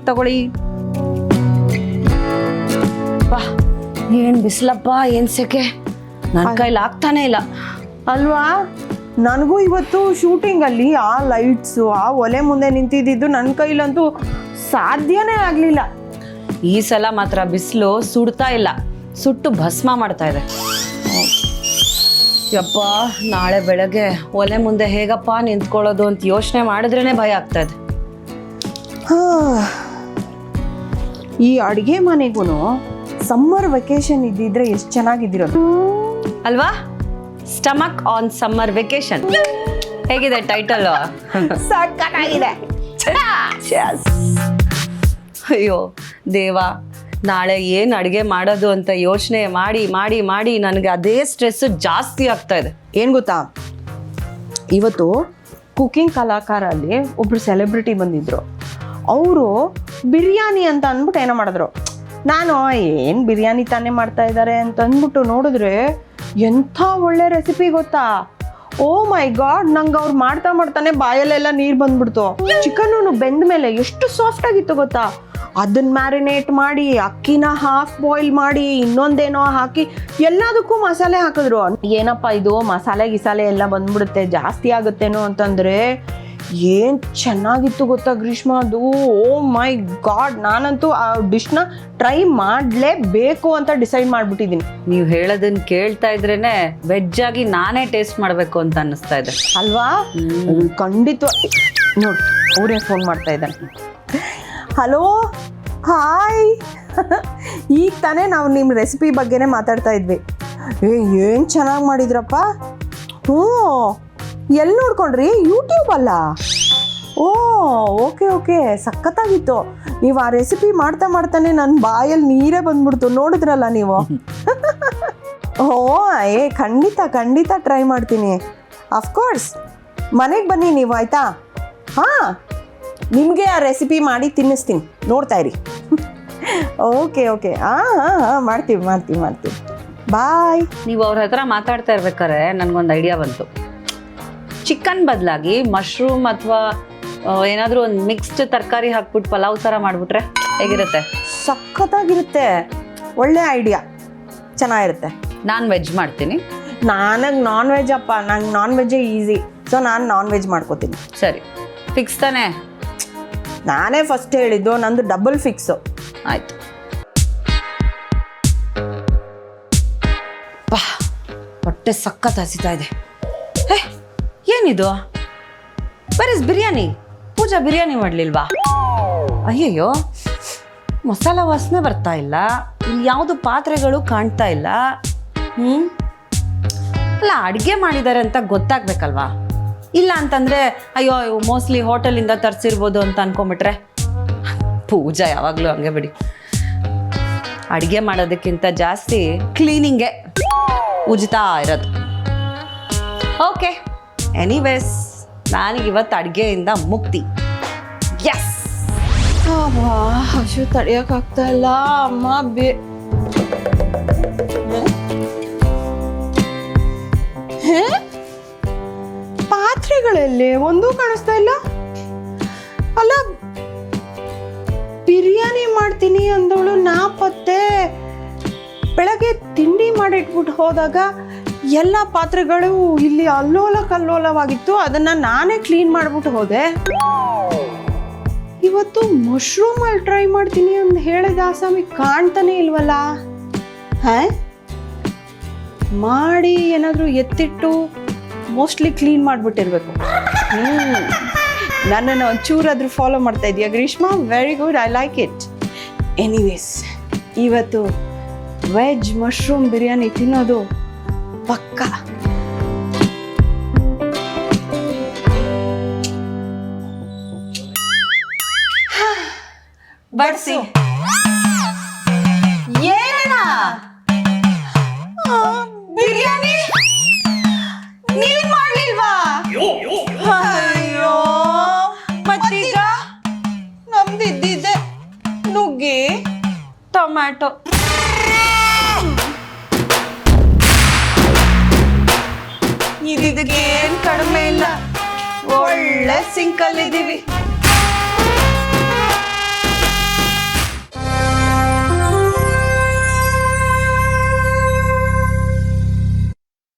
ತಗೊಳ್ಳಿ. ಬಾ, ಏನ್ ಬಿಸಿಲಪ್ಪ, ಏನ್ ಸೆಕೆ, ನನ್ನ ಕೈಲಿ ಆಗ್ತಾನೆ ಇಲ್ಲ ಅಲ್ವಾ. ನನಗೂ ಇವತ್ತು ಶೂಟಿಂಗ್ ಅಲ್ಲಿ ಆ ಲೈಟ್ಸು ಆ ಒಲೆ ಮುಂದೆ ನಿಂತಿದ್ದು ನನ್ನ ಕೈಲಂತೂ ಸಾಧ್ಯನೇ ಆಗ್ಲಿಲ್ಲ. ಈ ಸಲ ಮಾತ್ರ ಬಿಸಿಲು ಸುಡ್ತಾ ಇಲ್ಲ, ಸುಟ್ಟು ಭಸ್ಮ ಮಾಡ್ತಾ ಇದೆ. ಯಪ್ಪ, ನಾಳೆ ಬೆಳಗ್ಗೆ ಒಲೆ ಮುಂದೆ ಹೇಗಪ್ಪ ನಿಂತ್ಕೊಳ್ಳೋದು ಅಂತ ಯೋಚನೆ ಮಾಡಿದ್ರೇನೆ ಭಯ ಆಗ್ತಾ ಇದೆ. ಈ ಅಡುಗೆ ಮನೆಗೂ ಸಮ್ಮರ್ ವೆಕೇಶನ್ ಇದ್ದಿದ್ರೆ ಎಷ್ಟು ಚೆನ್ನಾಗಿದ್ದಿರೋದು ಅಲ್ವಾ. ಸ್ಟಮಕ್ ಆನ್ ಸಮ್ಮರ್ ವೆಕೇಶನ್ ಹೇಗಿದೆ ಟೈಟಲ್? ಸಕ್ಕತ್ತಾಗಿದೆ. ಅಯ್ಯೋ ದೇವ, ನಾಳೆ ಏನು ಅಡುಗೆ ಮಾಡೋದು ಅಂತ ಯೋಚನೆ ಮಾಡಿ ಮಾಡಿ ಮಾಡಿ ನನಗೆ ಅದೇ ಸ್ಟ್ರೆಸ್ ಜಾಸ್ತಿ ಆಗ್ತಾ ಇದೆ. ಏನು ಗೊತ್ತಾ, ಇವತ್ತು ಕುಕಿಂಗ್ ಕಲಾಕಾರ ಅಲ್ಲಿ ಒಬ್ರು ಸೆಲೆಬ್ರಿಟಿ ಬಂದಿದ್ರು. ಅವರು ಬಿರಿಯಾನಿ ಅಂತ ಅಂದ್ಬಿಟ್ಟು ಏನೋ ಮಾಡಿದ್ರು. ನಾನು ಏನು ಬಿರಿಯಾನಿ ತಾನೇ ಮಾಡ್ತಾ ಇದ್ದಾರೆ ಅಂತ ಅಂದ್ಬಿಟ್ಟು ನೋಡಿದ್ರೆ ಎಂಥ ಒಳ್ಳೆ ರೆಸಿಪಿ ಗೊತ್ತಾ. ಓ ಮೈ ಗಾಡ್, ನಂಗೆ ಅವ್ರು ಮಾಡ್ತಾನೆ ಬಾಯಲ್ಲೆಲ್ಲ ನೀರು ಬಂದ್ಬಿಡ್ತು. ಚಿಕನ್ನು ಬೆಂದ ಮೇಲೆ ಎಷ್ಟು ಸಾಫ್ಟ್ ಆಗಿತ್ತು ಗೊತ್ತಾ. ಅದನ್ನ ಮ್ಯಾರಿನೇಟ್ ಮಾಡಿ ಅಕ್ಕಿನ ಹಾಫ್ ಬಾಯ್ಲ್ ಮಾಡಿ ಇನ್ನೊಂದೇನೋ ಹಾಕಿ ಎಲ್ಲದಕ್ಕೂ ಮಸಾಲೆ ಹಾಕಿದ್ರು. ಏನಪ್ಪ ಇದು ಮಸಾಲೆ ಗಿಸಾಲೆ ಎಲ್ಲ ಬಂದ್ಬಿಡುತ್ತೆ, ಜಾಸ್ತಿ ಆಗುತ್ತೇನೋ ಅಂತಂದ್ರೆ ಏನು ಚೆನ್ನಾಗಿತ್ತು ಗೊತ್ತಾ ಗ್ರೀಷ್ಮ ಅದು. ಓ ಮೈ ಗಾಡ್, ನಾನಂತೂ ಆ ಡಿಶ್ನ ಟ್ರೈ ಮಾಡಲೇಬೇಕು ಅಂತ ಡಿಸೈಡ್ ಮಾಡಿಬಿಟ್ಟಿದ್ದೀನಿ. ನೀವು ಹೇಳೋದನ್ನ ಕೇಳ್ತಾ ಇದ್ರೇನೆ ವೆಜ್ ಆಗಿ ನಾನೇ ಟೇಸ್ಟ್ ಮಾಡಬೇಕು ಅಂತ ಅನ್ನಿಸ್ತಾ ಇದೆ ಅಲ್ವಾ. ಖಂಡಿತ ನೋಡಿ, ಅವರೇ ಫೋನ್ ಮಾಡ್ತಾ ಇದ್ದಾನೆ. Hello, hi. ಈಗ ತಾನೇ ನಾವು ನಿಮ್ಮ ರೆಸಿಪಿ ಬಗ್ಗೆನೇ ಮಾತಾಡ್ತಾ ಇದ್ವಿ. ಏನು ಚೆನ್ನಾಗಿ ಮಾಡಿದ್ರಪ್ಪ. ಹ್ಞೂ, ಎಲ್ಲಿ ನೋಡ್ಕೊಂಡ್ರಿ? ಯೂಟ್ಯೂಬ್ ಅಲ್ಲ? ಓ ಓಕೆ ಓಕೆ, ಸಖತ್ತಾಗಿತ್ತು. ನೀವು ಆ ರೆಸಿಪಿ ಮಾಡ್ತಾನೆ ನನ್ನ ಬಾಯಲ್ಲಿ ನೀರೇ ಬಂದ್ಬಿಡ್ತು, ನೋಡಿದ್ರಲ್ಲ ನೀವು. ಓ ಖಂಡಿತ ಟ್ರೈ ಮಾಡ್ತೀನಿ. ಅಫ್ಕೋರ್ಸ್, ಮನೆಗೆ ಬನ್ನಿ ನೀವು, ಆಯಿತಾ? ಹಾಂ, ನಿಮಗೆ ಆ ರೆಸಿಪಿ ಮಾಡಿ ತಿನ್ನಿಸ್ತೀನಿ, ನೋಡ್ತಾ ಇರಿ. ಓಕೆ ಹಾಂ ಮಾಡ್ತೀವಿ. ಬಾಯ್. ನೀವು ಅವ್ರ ಹತ್ರ ಮಾತಾಡ್ತಾ ಇರ್ಬೇಕಾದ್ರೆ ನನಗೊಂದು ಐಡಿಯಾ ಬಂತು. ಚಿಕನ್ ಬದಲಾಗಿ ಮಶ್ರೂಮ್ ಅಥವಾ ಏನಾದರೂ ಒಂದು ಮಿಕ್ಸ್ಡ್ ತರಕಾರಿ ಹಾಕ್ಬಿಟ್ಟು ಪಲಾವ್ ಥರ ಮಾಡಿಬಿಟ್ರೆ ಹೇಗಿರುತ್ತೆ? ಸಖತ್ತಾಗಿರುತ್ತೆ, ಒಳ್ಳೆ ಐಡಿಯಾ, ಚೆನ್ನಾಗಿರುತ್ತೆ. ನಾನು ವೆಜ್ ಮಾಡ್ತೀನಿ. ನನಗೆ ನಾನ್ ವೆಜ್ ಅಪ್ಪ, ನಂಗೆ ನಾನ್ ವೆಜ್ಜೇ ಈಸಿ. ಸೊ ನಾನು ನಾನ್ ವೆಜ್ ಮಾಡ್ಕೋತೀನಿ. ಸರಿ, ಫಿಕ್ಸ್ ತಾನೇ? ನಾನೇ ಫಸ್ಟ್ ಹೇಳಿದ್ದು, ನಂದು ಡಬಲ್ ಫಿಕ್ಸು. ಆಯಿತು. ಬಾ, ಹೊಟ್ಟೆ ಸಖತ್ ಹಸಿತಾ ಇದೆ. ಏನಿದು? Where is biryani? ಪೂಜಾ ಬಿರಿಯಾನಿ ಮಾಡಲಿಲ್ವಾ? ಅಯ್ಯಯ್ಯೋ, ಮಸಾಲ ವಾಸನೆ ಬರ್ತಾ ಇಲ್ಲ, ಇಲ್ಲಿ ಯಾವುದು ಪಾತ್ರೆಗಳು ಕಾಣ್ತಾ ಇಲ್ಲ. ಅಲ್ಲ, ಅಡುಗೆ ಮಾಡಿದ್ದಾರೆ ಅಂತ ಗೊತ್ತಾಗ್ಬೇಕಲ್ವಾ? ಇಲ್ಲ ಅಂತಂದರೆ ಅಯ್ಯೋ ಮೋಸ್ಟ್ಲಿ ಹೋಟೆಲಿಂದ ತರಿಸಿರ್ಬೋದು ಅಂತ ಅನ್ಕೊಂಬಿಟ್ರೆ. ಪೂಜಾ ಯಾವಾಗಲೂ ಹಂಗೆ ಬಿಡಿ. ಅಡುಗೆ ಮಾಡೋದಕ್ಕಿಂತ ಜಾಸ್ತಿ ಕ್ಲೀನಿಂಗೇ ಉಜ್ತಾ ಇರೋದು. ಓಕೆ, ಎನಿವೇಸ್, ನನಗಿವತ್ತು ಅಡುಗೆಯಿಂದ ಮುಕ್ತಿ. ಎಸ್. ಹಸು ತಡೆಯೋಕ್ಕಾಗ್ತಾ ಇಲ್ಲ ಅಮ್ಮ. ಪಾತ್ರೆಗಳಲ್ಲಿ ಒಂದೂ ಕಾಣಿಸ್ತಾ ಇಲ್ಲ. ಅಲ್ಲ, ಬಿರಿಯಾನಿ ಮಾಡ್ತೀನಿ ಅಂದವಳು ನಾಪತ್ತೆ. ಬೆಳಗ್ಗೆ ತಿಂಡಿ ಮಾಡಿಟ್ಬಿಟ್ಟು ಹೋದಾಗ ಎಲ್ಲ ಪಾತ್ರೆಗಳು ಇಲ್ಲಿ ಅಲ್ಲೋಲ ಕಲ್ಲೋಲವಾಗಿತ್ತು, ಅದನ್ನ ನಾನೇ ಕ್ಲೀನ್ ಮಾಡ್ಬಿಟ್ಟು ಹೋದೆ. ಇವತ್ತು ಮಶ್ರೂಮ್ ಅಲ್ಲಿ ಟ್ರೈ ಮಾಡ್ತೀನಿ ಅಂತ ಹೇಳಿದ ಆಸಾಮಿ ಕಾಣ್ತಾನೆ ಇಲ್ವಲ್ಲ. ಮಾಡಿ ಏನಾದರೂ ಎತ್ತಿಟ್ಟು ಮೋಸ್ಟ್ಲಿ ಕ್ಲೀನ್ ಮಾಡಿಬಿಟ್ಟಿರ್ಬೇಕು. ನನ್ನನ್ನು ಒಂಚೂರಾದ್ರೂ ಫಾಲೋ ಮಾಡ್ತಾ ಇದೆಯಾ ಗ್ರೀಷ್ಮಾ? Very good, I like it. Anyways, ಇವತ್ತು ವೆಜ್ ಮಶ್ರೂಮ್ ಬಿರಿಯಾನಿ ತಿನ್ನೋದು ಪಕ್ಕ. ಬಡ್ಸಿ. ಏನ ಬಿರಿಯಾನಿ ನೀನ್ ಮಾಡ್ಲಿಲ್ವಾ? ಅಯ್ಯೋ, ಮತ್ತೀಗ ನಮ್ದಿದ್ದಿದ್ದೆ ನುಗ್ಗಿ ಟೊಮ್ಯಾಟೊ. ಇದಕ್ಕೇನ್ ಕಡಿಮೆ ಇಲ್ಲ, ಒಳ್ಳೆ ಸಿಂಕಲ್ಲಿದ್ದೀವಿ.